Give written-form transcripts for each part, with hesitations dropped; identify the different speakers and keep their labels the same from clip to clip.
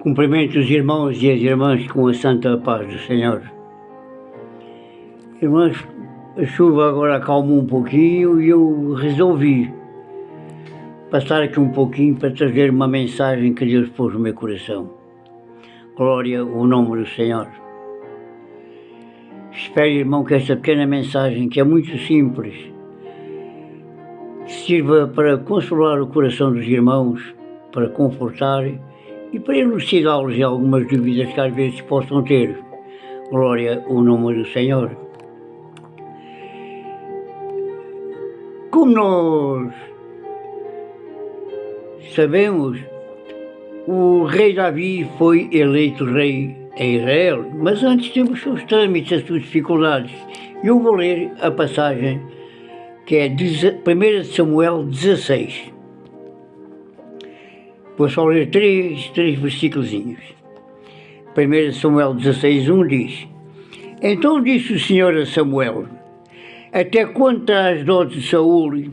Speaker 1: Cumprimento os irmãos e as irmãs com a santa paz do Senhor. Irmãos, a chuva agora acalmou um pouquinho e eu resolvi passar aqui um pouquinho para trazer uma mensagem que Deus pôs no meu coração. Glória ao nome do Senhor. Espero, irmão, que esta pequena mensagem, que é muito simples, sirva para consolar o coração dos irmãos, para confortar e para elucidá-los em algumas dúvidas que às vezes possam ter. Glória ao nome do Senhor. Como nós sabemos, o rei Davi foi eleito rei em Israel, mas antes teve os seus trâmites, as suas dificuldades. Eu vou ler a passagem que é 1 Samuel 16. Vou só ler três versículozinhos. 1 Samuel 16, 1 diz: Então disse o Senhor a Samuel: Até quando traz dó de Saúl,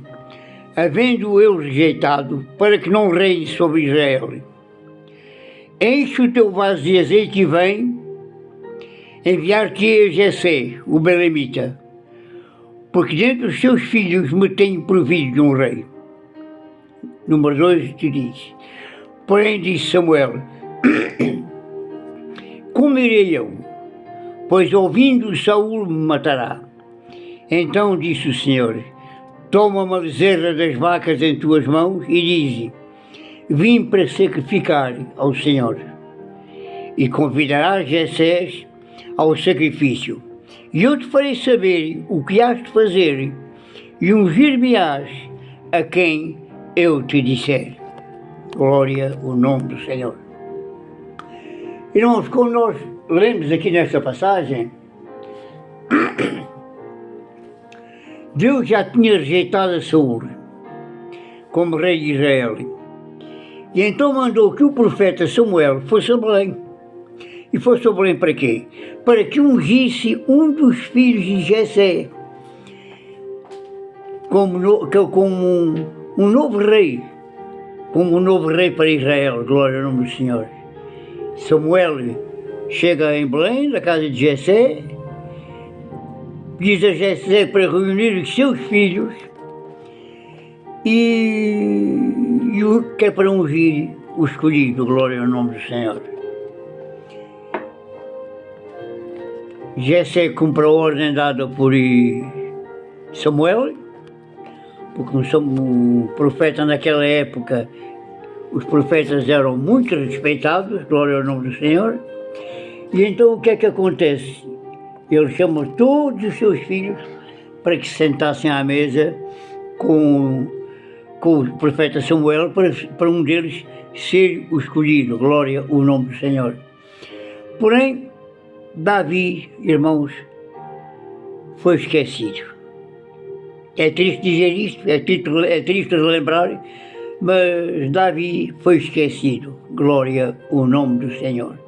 Speaker 1: havendo eu rejeitado, para que não reine sobre Israel? Enche o teu vaso de azeite e vem, enviar-te a Jessé, o belemita, porque dentre os seus filhos me tenho provido de um rei. Número 2 te diz: Porém disse Samuel: Como irei eu? Pois ouvindo Saúl me matará. Então disse o Senhor: Toma uma bezerra das vacas em tuas mãos e dize: Vim para sacrificar ao Senhor. E convidarás Jessé ao sacrifício. E eu te farei saber o que has de fazer, e ungir-me-ás a quem eu te disser. Glória ao nome do Senhor. Irmãos, como nós lemos aqui nesta passagem, Deus já tinha rejeitado a Saúl como rei de Israel. E então mandou que o profeta Samuel fosse a Belém. E fosse a Belém para quê? Para que ungisse um dos filhos de Jessé como um novo rei. Como um novo rei para Israel. Glória ao nome do Senhor. Samuel chega em Belém, na casa de Jessé, diz a Jessé para reunir os seus filhos e o que é para ungir o escolhido. Glória ao nome do Senhor. Jessé cumpre a ordem dada por Samuel, porque um profeta naquela época, os profetas eram muito respeitados. Glória ao nome do Senhor. E então o que é que acontece? Ele chama todos os seus filhos para que se sentassem à mesa com o profeta Samuel, para um deles ser o escolhido. Glória ao nome do Senhor. Porém, Davi, irmãos, foi esquecido. É triste dizer isto, é triste relembrar, mas Davi foi esquecido. Glória ao nome do Senhor.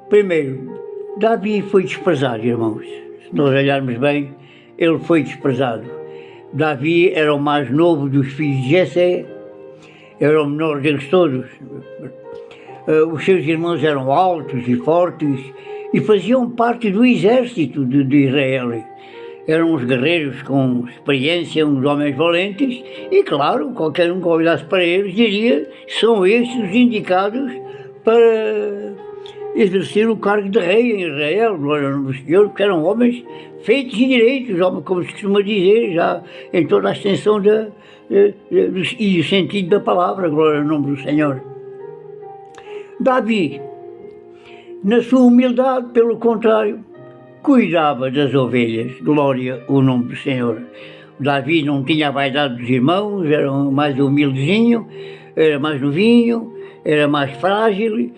Speaker 1: Primeiro, Davi foi desprezado, irmãos. Se nós olharmos bem, ele foi desprezado. Davi era o mais novo dos filhos de Jessé, era o menor deles todos. Os seus irmãos eram altos e fortes e faziam parte do exército de Israel. Eram uns guerreiros com experiência, uns homens valentes e, claro, qualquer um que olhasse para eles diria: são estes os indicados para exercer o cargo de rei em Israel. Glória ao nome do Senhor, porque eram homens feitos e direitos, homens, como se costuma dizer, já em toda a extensão e o sentido da palavra. Glória ao nome do Senhor. Davi, na sua humildade, pelo contrário, cuidava das ovelhas. Glória ao nome do Senhor. Davi não tinha a vaidade dos irmãos, era mais humildezinho, era mais novinho, era mais frágil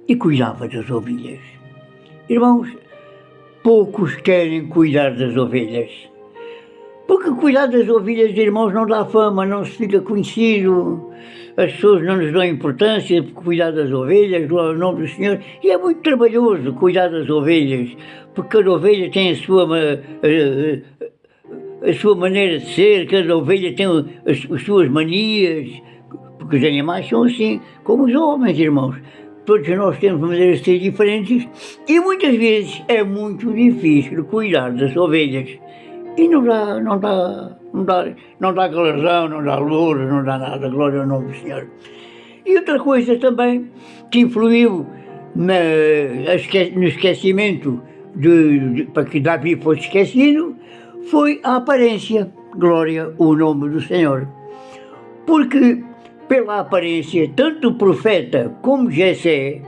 Speaker 1: e cuidava das ovelhas. Irmãos, poucos querem cuidar das ovelhas. Porque cuidar das ovelhas, irmãos, não dá fama, não se fica conhecido, as pessoas não nos dão importância por cuidar das ovelhas. Glória ao nome do Senhor. E é muito trabalhoso cuidar das ovelhas, porque cada ovelha tem a sua a sua maneira de ser, cada ovelha tem as suas manias, porque os animais são assim, como os homens, irmãos. Todos nós temos maneiras de ser diferentes e muitas vezes é muito difícil cuidar das ovelhas. E não dá galardão, não dá louro, não dá nada, glória ao nome do Senhor. E outra coisa também que influiu no esquecimento, para que Davi fosse esquecido, foi a aparência, glória ao nome do Senhor. Porque pela aparência, tanto o profeta como Jessé,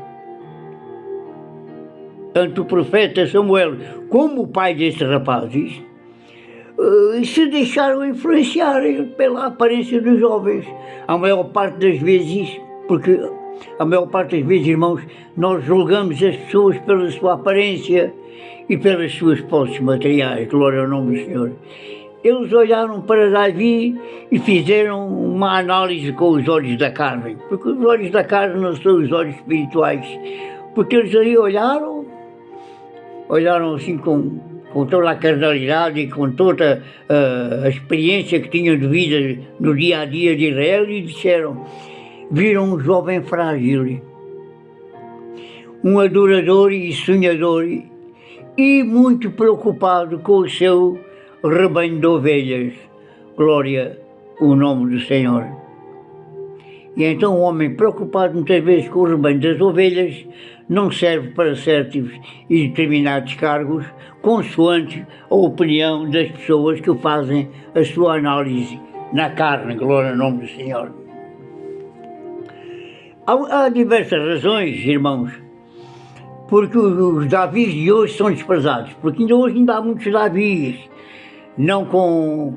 Speaker 1: tanto o profeta Samuel como o pai destes rapazes, se deixaram influenciar pela aparência dos jovens. A maior parte das vezes, porque a maior parte das vezes, irmãos, nós julgamos as pessoas pela sua aparência e pelas suas posses materiais, glória ao nome do Senhor. Eles olharam para Davi e fizeram uma análise com os olhos da carne, porque os olhos da carne não são os olhos espirituais, porque eles ali olharam assim com toda a carnalidade e com toda a experiência que tinham de vida no dia a dia de Israel e viram um jovem frágil, um adorador e sonhador e muito preocupado com o seu rebanho de ovelhas, glória ao nome do Senhor. E então um homem preocupado muitas vezes com o rebanho das ovelhas não serve para certos e determinados cargos, consoante a opinião das pessoas que fazem a sua análise na carne, glória ao nome do Senhor. Há diversas razões, irmãos, porque os Davis de hoje são desprezados, porque ainda há muitos Davis, não com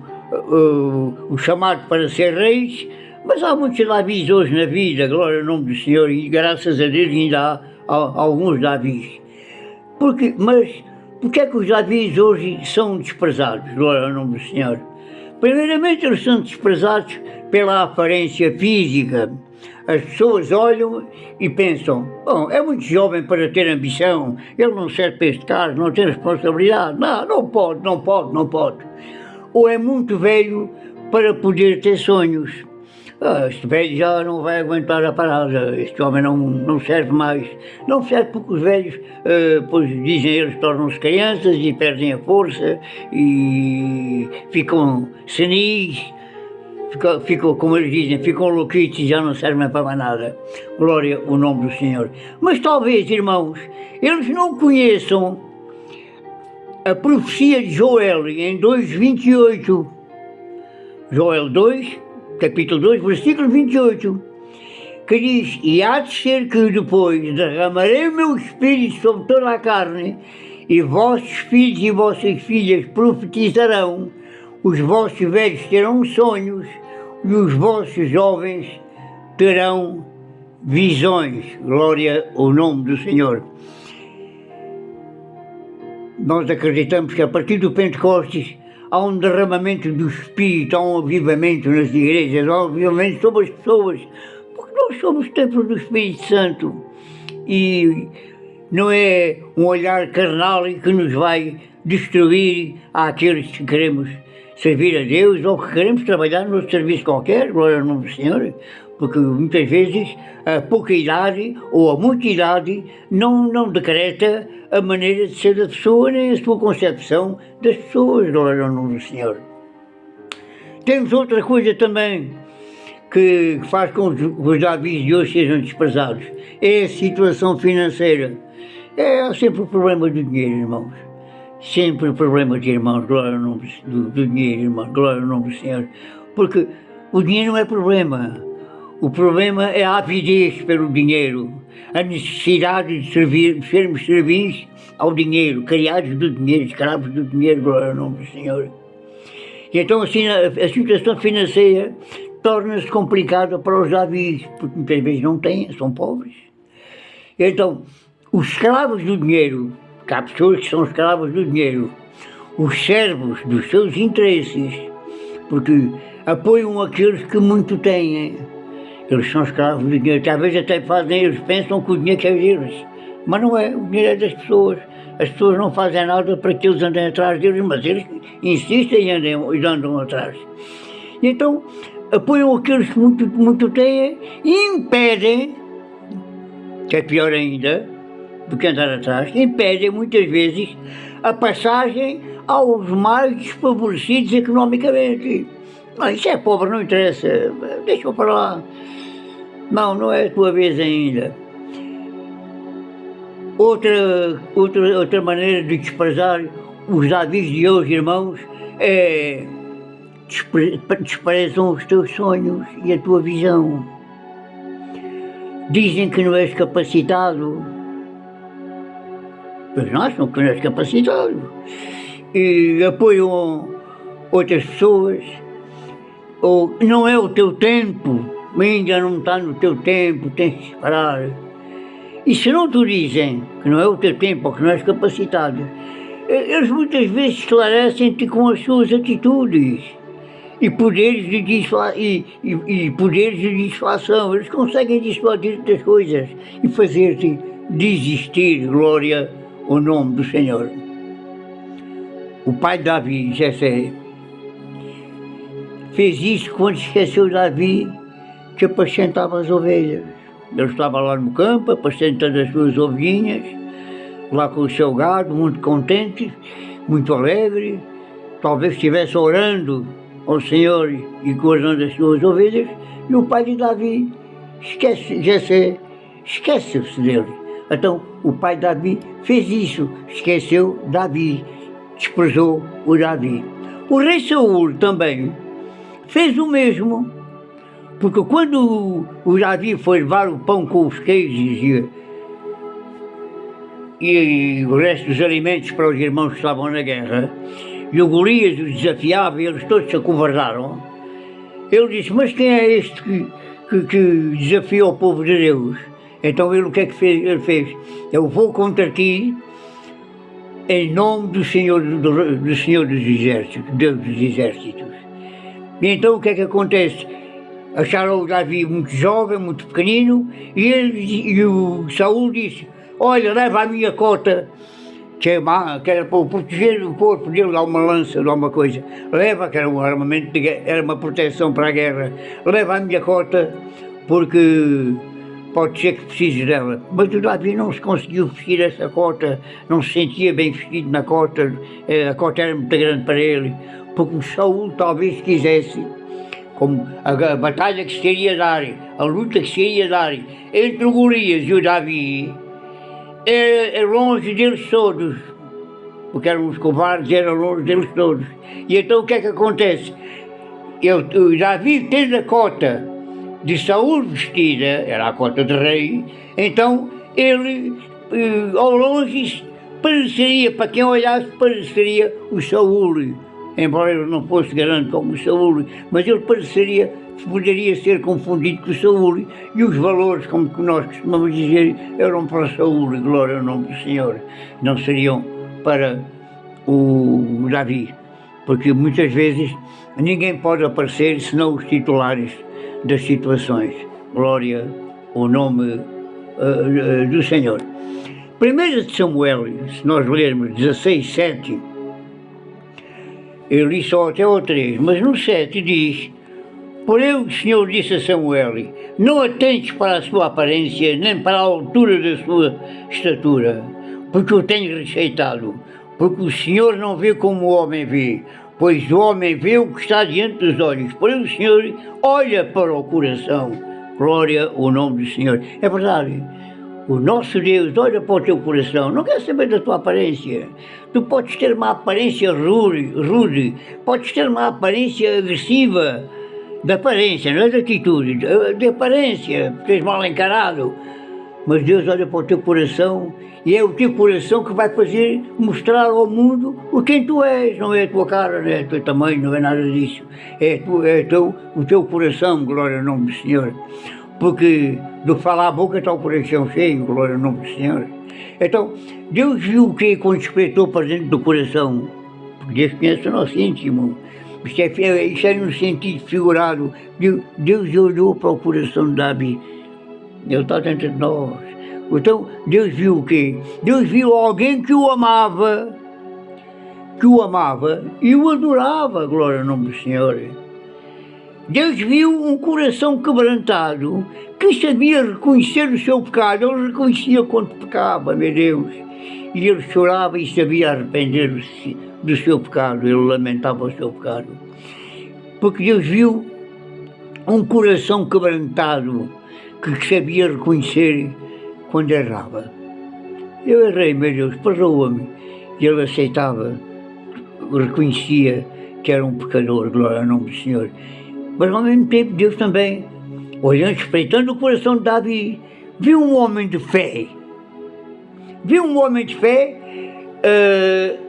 Speaker 1: o chamado para ser reis, mas há muitos Davis hoje na vida, glória ao nome do Senhor, e graças a Deus ainda há alguns Davis. Mas porque é que os Davis hoje são desprezados, glória ao nome do Senhor? Primeiramente, eles são desprezados pela aparência física. As pessoas olham e pensam, bom, é muito jovem para ter ambição, ele não serve para este cargo, não tem responsabilidade, não pode. Ou é muito velho para poder ter sonhos. Este velho já não vai aguentar a parada, este homem não serve mais. Não serve porque os velhos, pois dizem eles, tornam-se crianças e perdem a força e ficam senis. Ficam, como eles dizem, ficam louquitos e já não servem para mais nada. Glória ao nome do Senhor. Mas talvez, irmãos, eles não conheçam a profecia de Joel em 2:28. Joel 2, capítulo 2, versículo 28, que diz, e há de ser que depois derramarei o meu espírito sobre toda a carne, e vossos filhos e vossas filhas profetizarão, os vossos velhos terão sonhos, e os vossos jovens terão visões. Glória ao nome do Senhor. Nós acreditamos que a partir do Pentecostes há um derramamento do Espírito, há um avivamento nas igrejas, há um avivamento sobre as pessoas, porque nós somos templos do Espírito Santo e não é um olhar carnal que nos vai destruir àqueles que queremos servir a Deus ou que queremos trabalhar no serviço qualquer, glória ao nome do Senhor, porque muitas vezes a pouca idade ou a muita idade não decreta a maneira de ser da pessoa nem a sua concepção das pessoas, glória ao nome do Senhor. Temos outra coisa também que faz com que os Davis de hoje sejam desprezados, é a situação financeira. Há sempre o problema do dinheiro, irmãos. Sempre o problema de irmãos, glória ao nome do dinheiro, irmãos, glória ao nome do Senhor. Porque o dinheiro não é problema. O problema é a avidez pelo dinheiro, a necessidade de sermos servis ao dinheiro, criados do dinheiro, escravos do dinheiro, glória ao nome do Senhor. E então assim a situação financeira torna-se complicada para os Davis, porque muitas vezes não têm, são pobres. E então, os escravos do dinheiro, que há pessoas que são escravos do dinheiro, os servos dos seus interesses, porque apoiam aqueles que muito têm. Eles são escravos do dinheiro, talvez até eles pensam que o dinheiro é deles, mas não é, o dinheiro é das pessoas. as pessoas não fazem nada para que eles andem atrás deles, mas eles insistem e andam atrás. E então apoiam aqueles que muito têm e impedem, que é pior ainda do que andar atrás, impedem muitas vezes a passagem aos mais desfavorecidos economicamente. Não, isso é pobre, não interessa, deixa-o para lá. Não é a tua vez ainda. Outra maneira de desprezar os Davis de hoje, irmãos, é desprezam os teus sonhos e a tua visão. Dizem que não és capacitado, mas não acham que não és capacitado. E apoiam outras pessoas, ou não é o teu tempo, ainda não está no teu tempo, tens de esperar. E se não te dizem que não é o teu tempo ou que não és capacitado, eles muitas vezes esclarecem-te com as suas atitudes e poderes de dissuasão. Eles conseguem dissuadir-te das coisas e fazer-te desistir. Glória ao nome do Senhor. O pai de Davi, Jessé, fez isso quando esqueceu Davi que apacentava as ovelhas. Ele estava lá no campo, apacentando as suas ovelhinhas, lá com o seu gado, muito contente, muito alegre. Talvez estivesse orando ao Senhor e guardando as suas ovelhas, e o pai de Davi esquece-se dele. Então o pai de Davi fez isso, esqueceu Davi, desprezou o Davi. O rei Saul também fez o mesmo, porque quando o Davi foi levar o pão com os queijos e o resto dos alimentos para os irmãos que estavam na guerra, e o Golias os desafiava e eles todos se acovardaram, ele disse: mas quem é este que desafiou o povo de Deus? Então ele, o que é que fez? Ele fez: eu vou contra ti em nome do Senhor dos Exércitos, Deus dos Exércitos. E então o que é que acontece? Acharam o Davi muito jovem, muito pequenino, e o Saul disse: olha, leva a minha cota, que era para proteger o corpo dele, dar uma lança, dar uma coisa. Leva, que era um armamento, era uma proteção para a guerra. Leva a minha cota, porque pode ser que precises dela. Mas o Davi não se conseguiu vestir essa cota, não se sentia bem vestido na cota, a cota era muito grande para ele, porque o Saul talvez quisesse, como a batalha que se iria dar, a luta que se iria dar entre o Golias e o Davi, é longe deles todos, porque eram os covardes, era longe deles todos. E então o que é que acontece? O Davi tendo a cota de Saul vestida, era a cota de rei, então ele, ao longe, pareceria, para quem olhasse, pareceria o Saul, embora ele não fosse grande como o Saul, mas ele poderia ser confundido com o Saul, e os valores, como nós costumamos dizer, eram para Saul, glória ao nome do Senhor, não seriam para o Davi, porque muitas vezes ninguém pode aparecer senão os titulares das situações. Glória ao nome do Senhor. 1 de Samuel, se nós lermos 16:7, eu li só até o 3, mas no 7 diz: porém o Senhor disse a Samuel: não atentes para a sua aparência, nem para a altura da sua estatura, porque o tenho rejeitado, porque o Senhor não vê como o homem vê, pois o homem vê o que está diante dos olhos, porém o Senhor olha para o coração. Glória ao nome do Senhor. É verdade, o nosso Deus olha para o teu coração, não quer saber da tua aparência. Tu podes ter uma aparência rude, podes ter uma aparência agressiva, de aparência, não é de atitude, de aparência, porque és mal encarado. Mas Deus olha para o teu coração, e é o teu coração que vai mostrar ao mundo o quem tu és. Não é a tua cara, não é o teu tamanho, não é nada disso. O teu coração, glória ao nome do Senhor. Porque do falar a boca está o coração cheio, glória ao nome do Senhor. Então, Deus viu o que quando espreitou para dentro do coração, porque Deus conhece o nosso íntimo. Isso é no sentido figurado. Deus olhou para o coração de Davi. Ele está dentro de nós. Então, Deus viu o quê? Deus viu alguém que o amava e o adorava, glória ao nome do Senhor. Deus viu um coração quebrantado, que sabia reconhecer o seu pecado. Ele reconhecia quando pecava, meu Deus, e ele chorava e sabia arrepender-se do seu pecado, ele lamentava o seu pecado. Porque Deus viu um coração quebrantado, que sabia reconhecer quando errava. Eu errei, meu Deus, perdoa-me. E ele aceitava, reconhecia que era um pecador, glória ao nome do Senhor. Mas ao mesmo tempo Deus também, olhando, espreitando o coração de Davi, viu um homem de fé. Viu um homem de fé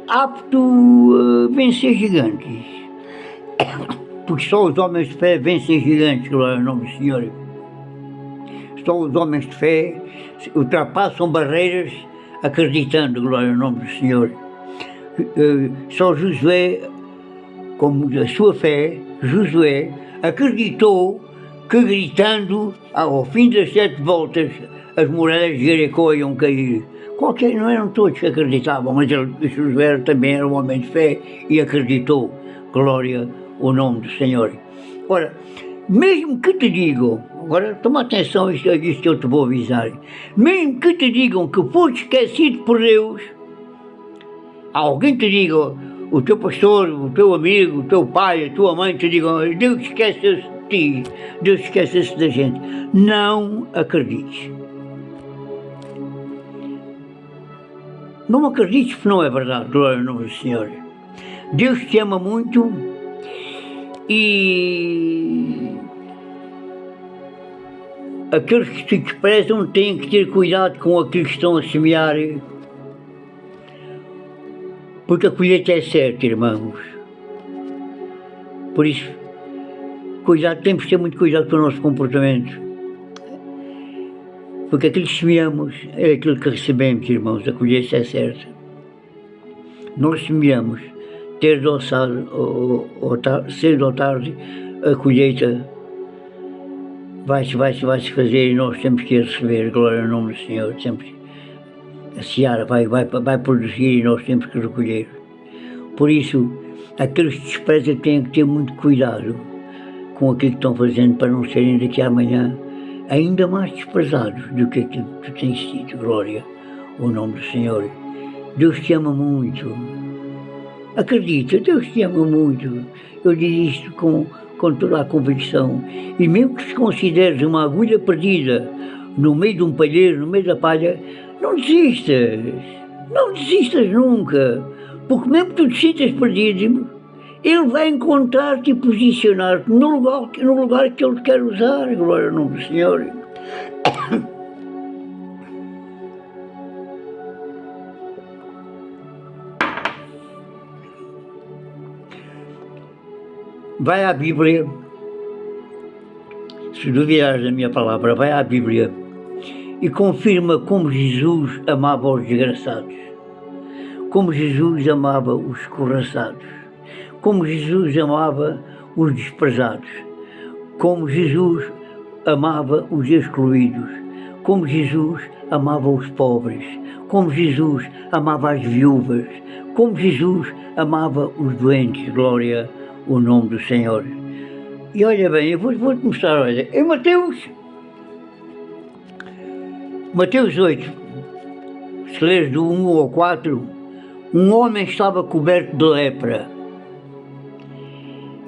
Speaker 1: apto a vencer gigantes. Porque só os homens de fé vencem gigantes, glória ao nome do Senhor. Só os homens de fé ultrapassam barreiras acreditando, glória ao nome do Senhor. Só Josué, como a sua fé, Josué acreditou que gritando, ao fim das 7 voltas, as muralhas de Jericó iam cair. Não eram todos que acreditavam, mas Josué também era um homem de fé e acreditou. Glória ao nome do Senhor. Ora, mesmo que te digam, agora toma atenção a isto que eu te vou avisar, mesmo que te digam que foste esquecido por Deus, alguém te diga, o teu pastor, o teu amigo, o teu pai, a tua mãe te digam, Deus esquece-se de ti, Deus esquece-se da gente. Não acredites. Não acredites porque não é verdade, glória ao nome do Senhor. Deus te ama muito e aqueles que te desprezam têm que ter cuidado com aquilo que estão a semear, porque a colheita é certa, irmãos. Por isso, cuidado, temos que ter muito cuidado com o nosso comportamento, porque aquilo que semeamos é aquilo que recebemos, irmãos. A colheita é certa. Nós semeamos, cedo ou tarde, a colheita vai-se fazer e nós temos que receber, glória ao nome do Senhor. A seara vai produzir e nós temos que recolher. Por isso, aqueles que desprezam têm que ter muito cuidado com aquilo que estão fazendo, para não serem daqui a amanhã ainda mais desprezados do que aquilo que tu tens sido, glória ao nome do Senhor. Deus te ama muito. Acredita, Deus te ama muito. Eu digo isto com toda a convicção. E mesmo que te consideres uma agulha perdida no meio de um palheiro, no meio da palha, não desistas. Não desistas nunca. Porque mesmo que tu te sintas perdido, Ele vai encontrar-te e posicionar-te no lugar que Ele te quer usar. Glória ao nome do Senhor. Vai à Bíblia, se duvidares da minha palavra, vai à Bíblia e confirma como Jesus amava os desgraçados, como Jesus amava os escorraçados, como Jesus amava os desprezados, como Jesus amava os excluídos, como Jesus amava os pobres, como Jesus amava as viúvas, como Jesus amava os doentes, glória ao nome do Senhor. E olha bem, eu vou-te mostrar, olha, em Mateus 8, se leres do 1 ao 4, um homem estava coberto de lepra.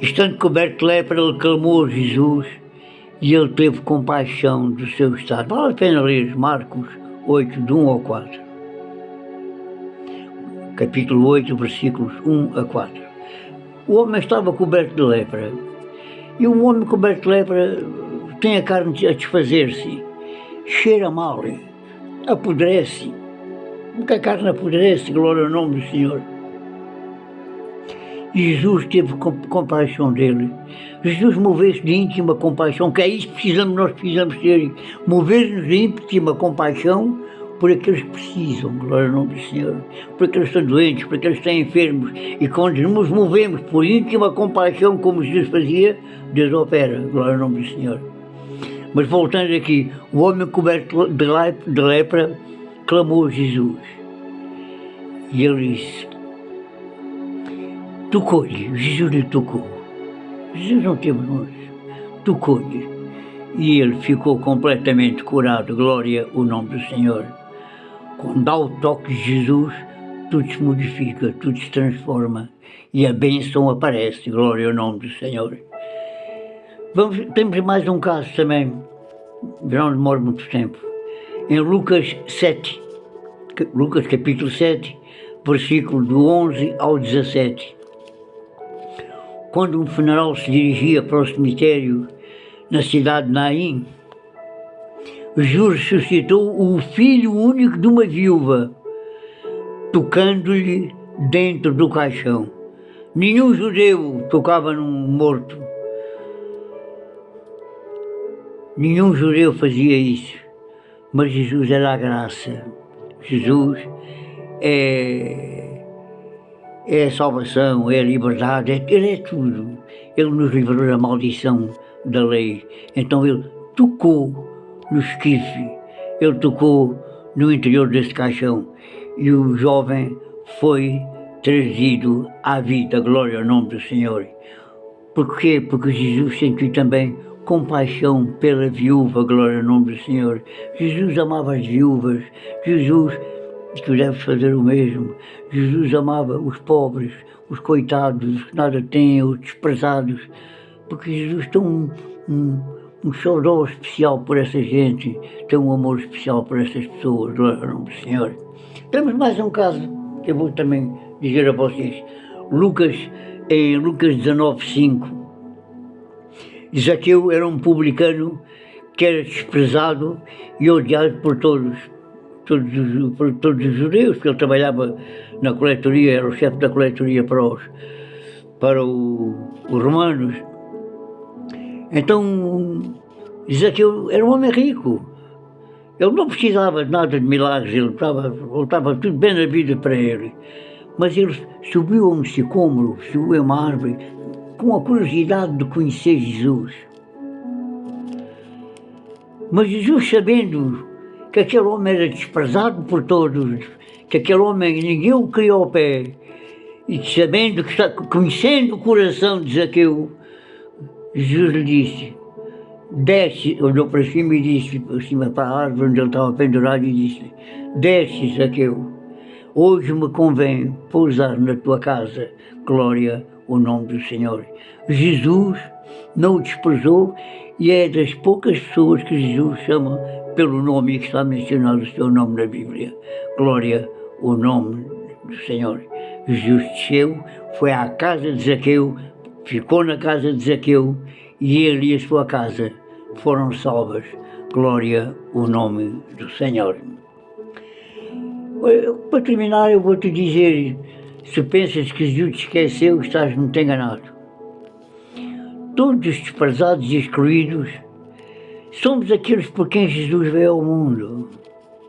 Speaker 1: Estando coberto de lepra, ele clamou a Jesus e ele teve compaixão do seu estado. Vale a pena ler Marcos 8, do 1 ao 4. Capítulo 8, versículos 1 a 4. O homem estava coberto de lepra. E um homem coberto de lepra tem a carne a desfazer-se, cheira mal, apodrece. Porque a carne apodrece, glória ao nome do Senhor. E Jesus teve compaixão dele. Jesus moveu-se de íntima compaixão, que é isso que nós precisamos ter, mover-nos de íntima compaixão por aqueles que precisam, glória ao nome do Senhor, por aqueles que estão doentes, por aqueles que estão enfermos, e quando nos movemos por íntima compaixão, como Jesus fazia, Deus opera, glória ao nome do Senhor. Mas voltando aqui, o homem coberto de lepra clamou a Jesus. E ele disse, tocou-lhe, Jesus lhe tocou. Jesus não teve nós, tocou-lhe. E ele ficou completamente curado, glória ao nome do Senhor. Quando dá o toque de Jesus, tudo se modifica, tudo se transforma e a bênção aparece, glória ao nome do Senhor. Temos mais um caso também, não demora muito tempo. Em Lucas 7, Lucas capítulo 7, versículo do 11 ao 17. Quando um funeral se dirigia para o cemitério na cidade de Naim, Jesus ressuscitou o filho único de uma viúva, tocando-lhe dentro do caixão. Nenhum judeu tocava num morto. Nenhum judeu fazia isso. Mas Jesus era a graça. Jesus é a salvação, é a liberdade, Ele é tudo. Ele nos livrou da maldição da lei. Então Ele tocou no esquife, Ele tocou no interior desse caixão e o jovem foi trazido à vida, glória ao nome do Senhor. Porquê? Porque Jesus sentiu também compaixão pela viúva, glória ao nome do Senhor. Jesus amava as viúvas, Jesus, tu deves fazer o mesmo. Jesus amava os pobres, os coitados, os que nada têm, os desprezados, porque Jesus tem um xodó especial por essa gente, tem um amor especial por essas pessoas, glória ao nome do Senhor. Temos mais um caso que eu vou também dizer a vocês. Em Lucas 19:5, Zaqueu era um publicano que era desprezado e odiado por todos os judeus, porque ele trabalhava na coletoria, era o chefe da coletoria para os romanos. Então, Zaqueu era um homem rico, ele não precisava de nada de milagres, ele estava tudo bem na vida para ele, mas ele subiu a um sicômoro, subiu a uma árvore, com a curiosidade de conhecer Jesus. Mas Jesus, sabendo que aquele homem era desprezado por todos, que aquele homem ninguém o queria ao pé, e sabendo conhecendo o coração de Zaqueu, Jesus lhe disse, desce, olhou para cima e disse, para cima para a árvore onde ele estava pendurado, e disse, desce, Zaqueu, hoje me convém pousar na tua casa, glória ao nome do Senhor. Jesus não o desprezou e é das poucas pessoas que Jesus chama pelo nome que está mencionado o seu nome na Bíblia. Glória ao nome do Senhor. Jesus desceu, foi à casa de Zaqueu, ficou na casa de Zaqueu e ele e a sua casa foram salvas. Glória ao nome do Senhor. Para terminar, eu vou-te dizer, se pensas que Jesus te esqueceu, estás muito enganado. Todos os desprezados e excluídos somos aqueles por quem Jesus veio ao mundo.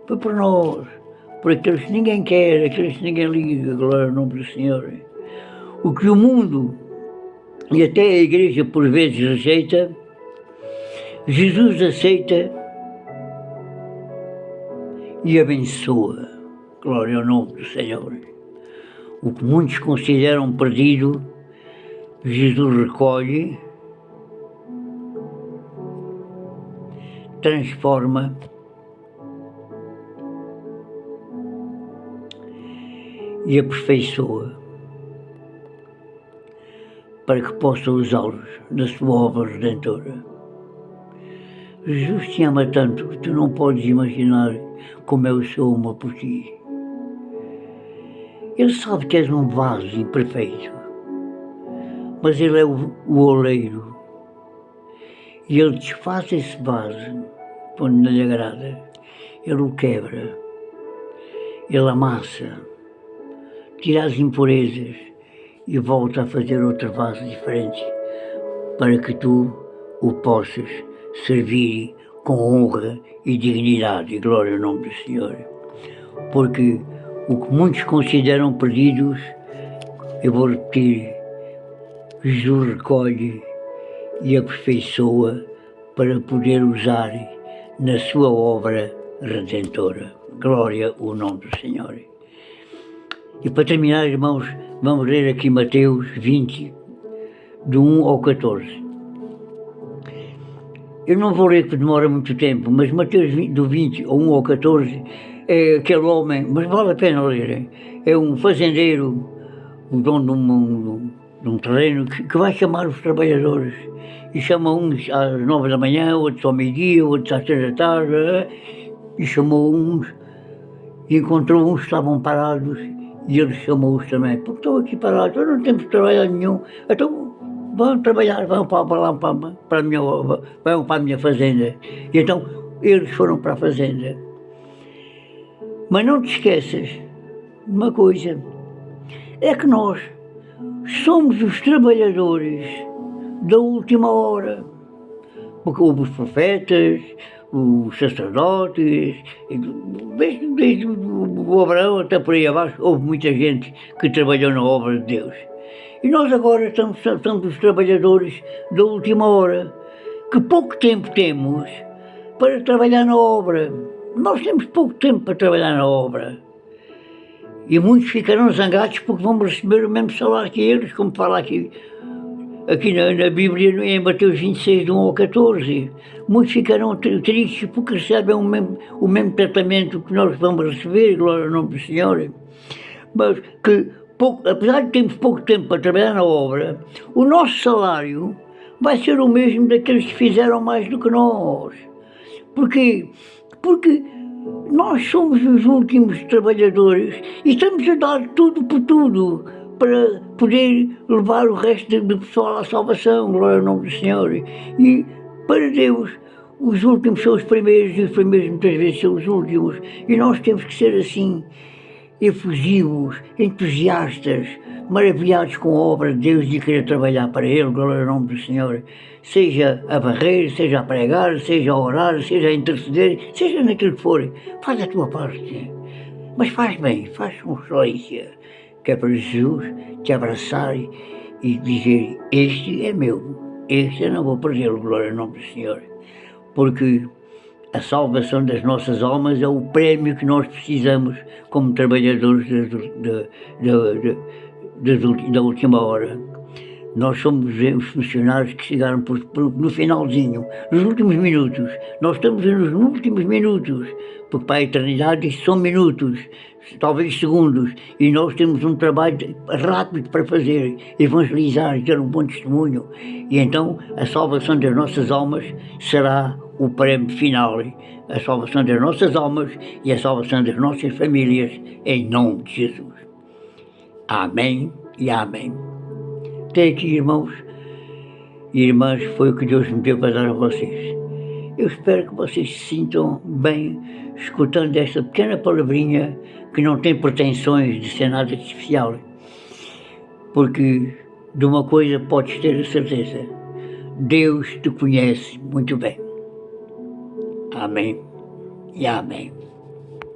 Speaker 1: Foi por nós, por aqueles que ninguém quer, aqueles que ninguém liga, glória ao nome do Senhor. O que o mundo e até a igreja por vezes rejeita, Jesus aceita e abençoa. Glória ao nome do Senhor. O que muitos consideram perdido, Jesus recolhe, transforma e aperfeiçoa para que possa usá-los na sua obra redentora. Jesus te ama tanto que tu não podes imaginar como é o seu amor por ti. Ele sabe que és um vaso imperfeito, mas Ele é o oleiro e Ele desfaz esse vaso quando não lhe agrada. Ele o quebra, Ele amassa, tira as impurezas e volta a fazer outro vaso diferente para que tu o possas servir com honra e dignidade e glória ao nome do Senhor. Porque o que muitos consideram perdidos, eu vou repetir, Jesus recolhe e aperfeiçoa para poder usar na sua obra redentora. Glória ao nome do Senhor. E para terminar, irmãos, vamos ler aqui Mateus 20, do 1 ao 14. Eu não vou ler porque demora muito tempo, mas Mateus 20, do 20 ao 1 ao 14 é aquele homem, mas vale a pena ler, é um fazendeiro, o dono de um terreno, que vai chamar os trabalhadores. E chama uns às 9 da manhã, outros ao meio-dia, outros às 3 da tarde, e chamou uns, e encontrou uns que estavam parados, e ele chamou-os também, porque estão aqui parados, eu não temos trabalho nenhum, então vão trabalhar, vão para a minha fazenda. E então eles foram para a fazenda. Mas não te esqueças de uma coisa, é que nós somos os trabalhadores da última hora, porque houve os profetas, os sacerdotes, desde o Abraão até por aí abaixo, houve muita gente que trabalhou na obra de Deus. E nós agora somos os trabalhadores da última hora, que pouco tempo temos para trabalhar na obra. Nós temos pouco tempo para trabalhar na obra. E muitos ficarão zangados porque vão receber o mesmo salário que eles, como fala aqui na Bíblia, em Mateus 26, do 1 ao 14. Muitos ficarão tristes porque recebem o mesmo tratamento que nós vamos receber, glória ao nome do Senhor. Mas que, apesar de termos pouco tempo para trabalhar na obra, o nosso salário vai ser o mesmo daqueles que fizeram mais do que nós. Porquê? Porque nós somos os últimos trabalhadores e estamos a dar tudo por tudo para poder levar o resto do pessoal à salvação, glória ao nome do Senhor. E para Deus, os últimos são os primeiros e os primeiros muitas vezes são os últimos. E nós temos que ser assim, efusivos, entusiastas, maravilhados com a obra de Deus e querer trabalhar para Ele, glória ao nome do Senhor. Seja a varrer, seja a pregar, seja a orar, seja a interceder, seja naquilo que for, faz a tua parte. Mas faz bem, faz com excelência, que é para Jesus te abraçar e dizer, este é meu, este eu não vou perdê-lo, glória ao nome do Senhor. Porque a salvação das nossas almas é o prémio que nós precisamos como trabalhadores da última hora. Nós somos os funcionários que chegaram no finalzinho, nos últimos minutos. Nós estamos nos últimos minutos, porque para a eternidade isto são minutos, talvez segundos, e nós temos um trabalho rápido para fazer, evangelizar, ter um bom testemunho. E então a salvação das nossas almas será o prémio final, a salvação das nossas almas e a salvação das nossas famílias, em nome de Jesus. Amém e amém. Até aqui, irmãos e irmãs, foi o que Deus me deu para dar a vocês. Eu espero que vocês se sintam bem escutando esta pequena palavrinha que não tem pretensões de ser nada de especial, porque de uma coisa podes ter a certeza, Deus te conhece muito bem. Amém e amém.